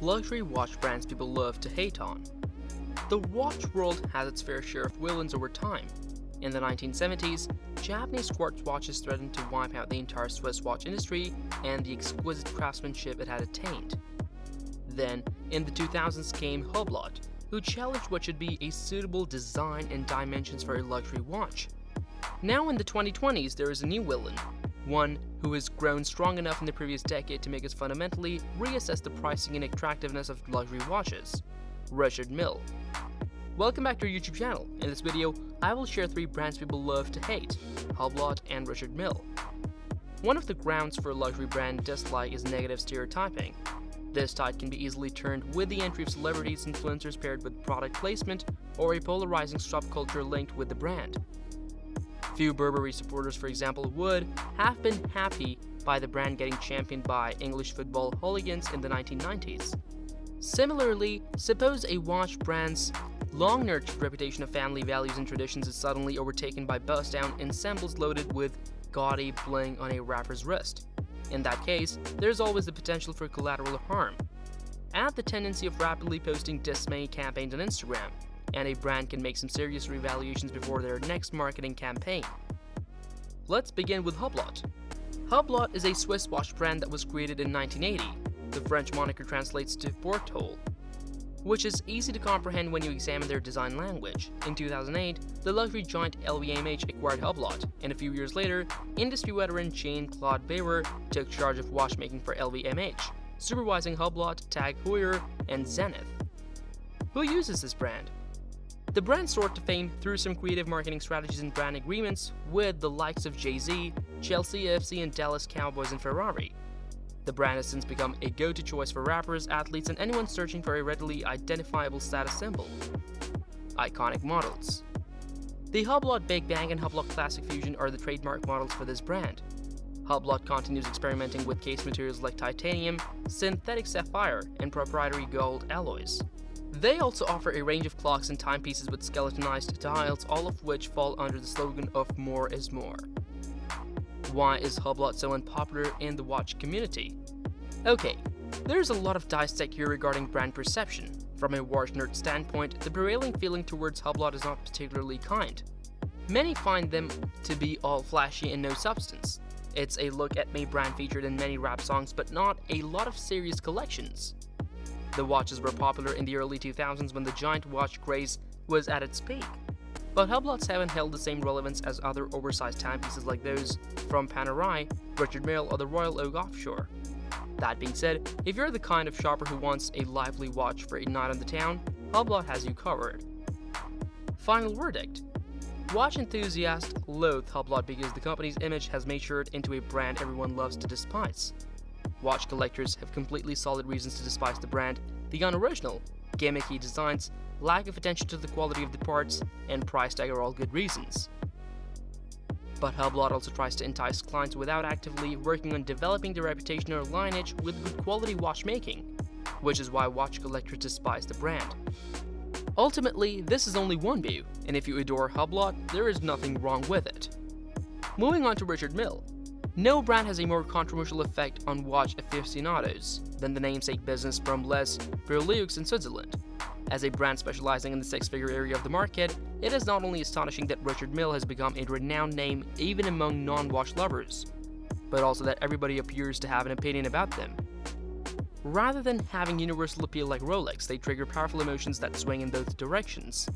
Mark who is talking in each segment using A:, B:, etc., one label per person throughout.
A: Luxury watch brands people love to hate on. The watch world has its fair share of villains over time. In the 1970s, Japanese quartz watches threatened to wipe out the entire Swiss watch industry and the exquisite craftsmanship it had attained. Then, in the 2000s came Hublot, who challenged what should be a suitable design and dimensions for a luxury watch. Now in the 2020s, there is a new villain, one who has grown strong enough in the previous decade to make us fundamentally reassess the pricing and attractiveness of luxury watches: Richard Mille. Welcome back to our YouTube channel. In this video, I will share 3 brands people love to hate: Hublot and Richard Mille. One of the grounds for a luxury brand dislike is negative stereotyping. This tide can be easily turned with the entry of celebrities, influencers paired with product placement, or a polarizing subculture linked with the brand. Few Burberry supporters, for example, would have been happy by the brand getting championed by English football hooligans in the 1990s. Similarly, suppose a watch brand's long-nurtured reputation of family values and traditions is suddenly overtaken by bust-down ensembles loaded with gaudy bling on a rapper's wrist. In that case, there's always the potential for collateral harm. Add the tendency of rapidly posting dismay campaigns on Instagram, and a brand can make some serious reevaluations before their next marketing campaign. Let's begin with Hublot. Hublot is a Swiss watch brand that was created in 1980. The French moniker translates to porthole, which is easy to comprehend when you examine their design language. In 2008, the luxury giant LVMH acquired Hublot, and a few years later, industry veteran Jean-Claude Bayer took charge of watchmaking for LVMH, supervising Hublot, Tag Heuer, and Zenith. Who uses this brand? The brand soared to fame through some creative marketing strategies and brand agreements with the likes of Jay-Z, Chelsea FC, and Dallas Cowboys and Ferrari. The brand has since become a go-to choice for rappers, athletes, and anyone searching for a readily identifiable status symbol. Iconic models. The Hublot Big Bang and Hublot Classic Fusion are the trademark models for this brand. Hublot continues experimenting with case materials like titanium, synthetic sapphire, and proprietary gold alloys. They also offer a range of clocks and timepieces with skeletonized dials, all of which fall under the slogan of "more is more." Why is Hublot so unpopular in the watch community? Okay, there's a lot of dissect here regarding brand perception. From a watch nerd standpoint, the prevailing feeling towards Hublot is not particularly kind. Many find them to be all flashy and no substance. It's a look-at-me brand featured in many rap songs, but not a lot of serious collections. The watches were popular in the early 2000s when the giant watch craze was at its peak. But Hublots haven't held the same relevance as other oversized timepieces like those from Panerai, Richard Mille, or the Royal Oak Offshore. That being said, if you're the kind of shopper who wants a lively watch for a night on the town, Hublot has you covered. Final verdict. Watch enthusiasts loathe Hublot because the company's image has matured into a brand everyone loves to despise. Watch collectors have completely solid reasons to despise the brand: the unoriginal, gimmicky designs, lack of attention to the quality of the parts, and price tag are all good reasons. But Hublot also tries to entice clients without actively working on developing their reputation or lineage with good quality watchmaking, which is why watch collectors despise the brand. Ultimately, this is only one view, and if you adore Hublot, there is nothing wrong with it. Moving on to Richard Mille. No brand has a more controversial effect on watch aficionados than the namesake business from Les Luxe in Switzerland. As a brand specializing in the six-figure area of the market, it is not only astonishing that Richard Mille has become a renowned name even among non-watch lovers, but also that everybody appears to have an opinion about them. Rather than having universal appeal like Rolex, they trigger powerful emotions that swing in both directions.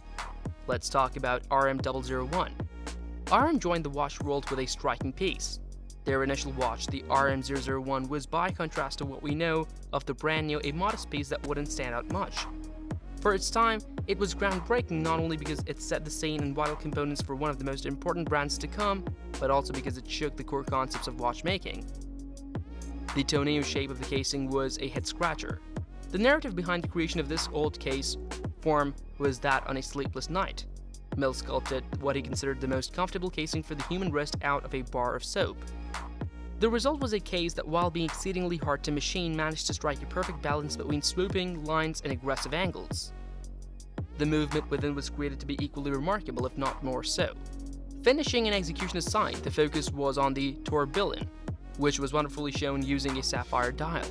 A: Let's talk about RM001. RM joined the watch world with a striking piece. Their initial watch, the RM001, was by contrast to what we know of the brand new a modest piece that wouldn't stand out much. For its time, it was groundbreaking not only because it set the scene and vital components for one of the most important brands to come, but also because it shook the core concepts of watchmaking. The tornado shape of the casing was a head-scratcher. The narrative behind the creation of this old case form was that on a sleepless night, Mille sculpted what he considered the most comfortable casing for the human wrist out of a bar of soap. The result was a case that, while being exceedingly hard to machine, managed to strike a perfect balance between swooping lines and aggressive angles. The movement within was created to be equally remarkable, if not more so. Finishing and execution aside, the focus was on the tourbillon, which was wonderfully shown using a sapphire dial.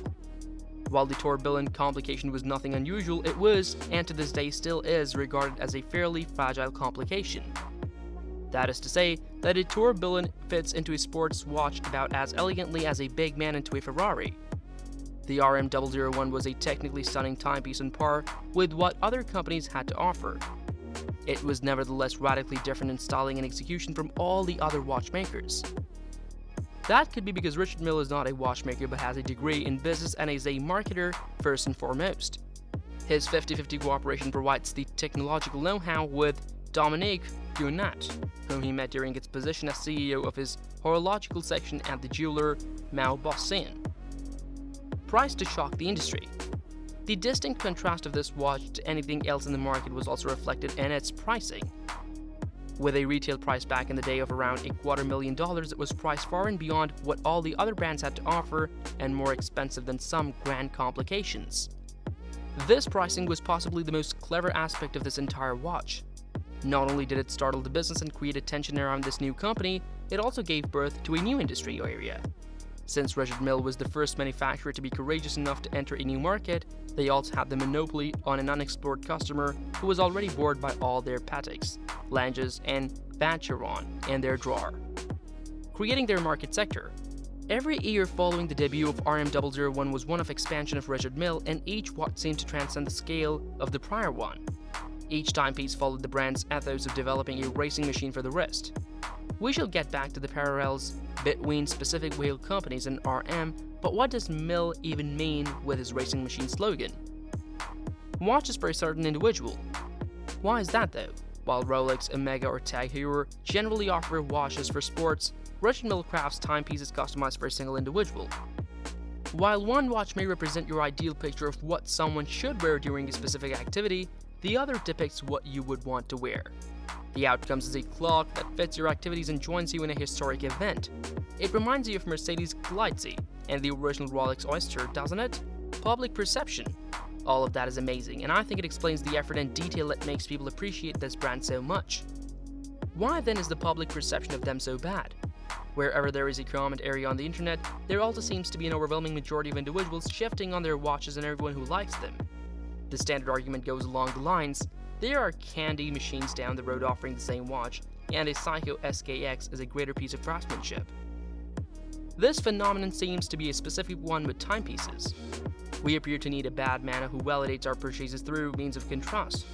A: While the tourbillon complication was nothing unusual, it was, and to this day still is, regarded as a fairly fragile complication. That is to say, that a tourbillon fits into a sports watch about as elegantly as a big man into a Ferrari. The RM001 was a technically stunning timepiece on par with what other companies had to offer. It was nevertheless radically different in styling and execution from all the other watchmakers. That could be because Richard Mille is not a watchmaker but has a degree in business and is a marketer first and foremost. His 50-50 cooperation provides the technological know-how with Dominique Dunat, whom he met during its position as CEO of his horological section at the jeweler Mao Bossin. Priced to shock the industry. The distinct contrast of this watch to anything else in the market was also reflected in its pricing. With a retail price back in the day of around $250,000, it was priced far and beyond what all the other brands had to offer and more expensive than some grand complications. This pricing was possibly the most clever aspect of this entire watch. Not only did it startle the business and create attention around this new company, it also gave birth to a new industry area. Since Richard Mille was the first manufacturer to be courageous enough to enter a new market, they also had the monopoly on an unexplored customer who was already bored by all their Pateks, Langes, and Vacheron in their drawer, creating their market sector. Every year following the debut of RM001 was one of expansion of Richard Mille, and each watch seemed to transcend the scale of the prior one. Each timepiece followed the brand's ethos of developing a racing machine for the wrist. We shall get back to the parallels between specific wheel companies and RM, but what does Mille even mean with his racing machine slogan? Watches for a certain individual. Why is that though? While Rolex, Omega, or Tag Heuer generally offer watches for sports, Richard Mille crafts timepieces customized for a single individual. While one watch may represent your ideal picture of what someone should wear during a specific activity, the other depicts what you would want to wear. The outcome is a clock that fits your activities and joins you in a historic event. It reminds you of Mercedes Galitzzi and the original Rolex Oyster, doesn't it? Public perception. All of that is amazing, and I think it explains the effort and detail that makes people appreciate this brand so much. Why then is the public perception of them so bad? Wherever there is a comment area on the internet, there also seems to be an overwhelming majority of individuals shifting on their watches and everyone who likes them. The standard argument goes along the lines, there are candy machines down the road offering the same watch, and a Seiko SKX is a greater piece of craftsmanship. This phenomenon seems to be a specific one with timepieces. We appear to need a bad man who validates our purchases through means of contrast.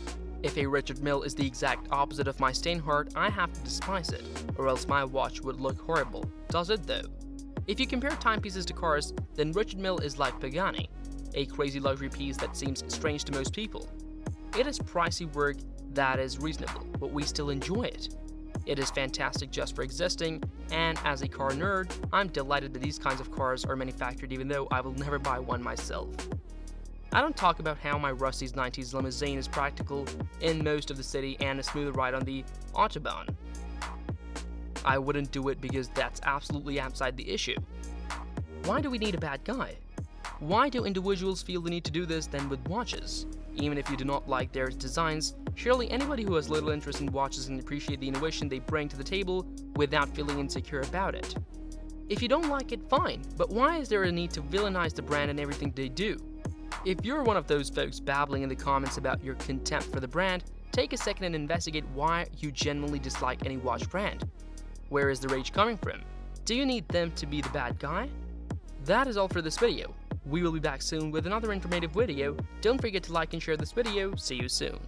A: If a Richard Mille is the exact opposite of my Steinhardt, I have to despise it, or else my watch would look horrible. Does it though? If you compare timepieces to cars, then Richard Mille is like Pagani, a crazy luxury piece that seems strange to most people. It is pricey work that is reasonable, but we still enjoy it. It is fantastic just for existing, and as a car nerd, I'm delighted that these kinds of cars are manufactured even though I will never buy one myself. I don't talk about how my Rusty's 90s limousine is practical in most of the city and a smooth ride on the Autobahn. I wouldn't do it because that's absolutely outside the issue. Why do we need a bad guy? Why do individuals feel the need to do this then with watches? Even if you do not like their designs, surely anybody who has little interest in watches can appreciate the innovation they bring to the table without feeling insecure about it. If you don't like it, fine, but why is there a need to villainize the brand and everything they do? If you're one of those folks babbling in the comments about your contempt for the brand, take a second and investigate why you genuinely dislike any watch brand. Where is the rage coming from? Do you need them to be the bad guy? That is all for this video. We will be back soon with another informative video. Don't forget to like and share this video. See you soon.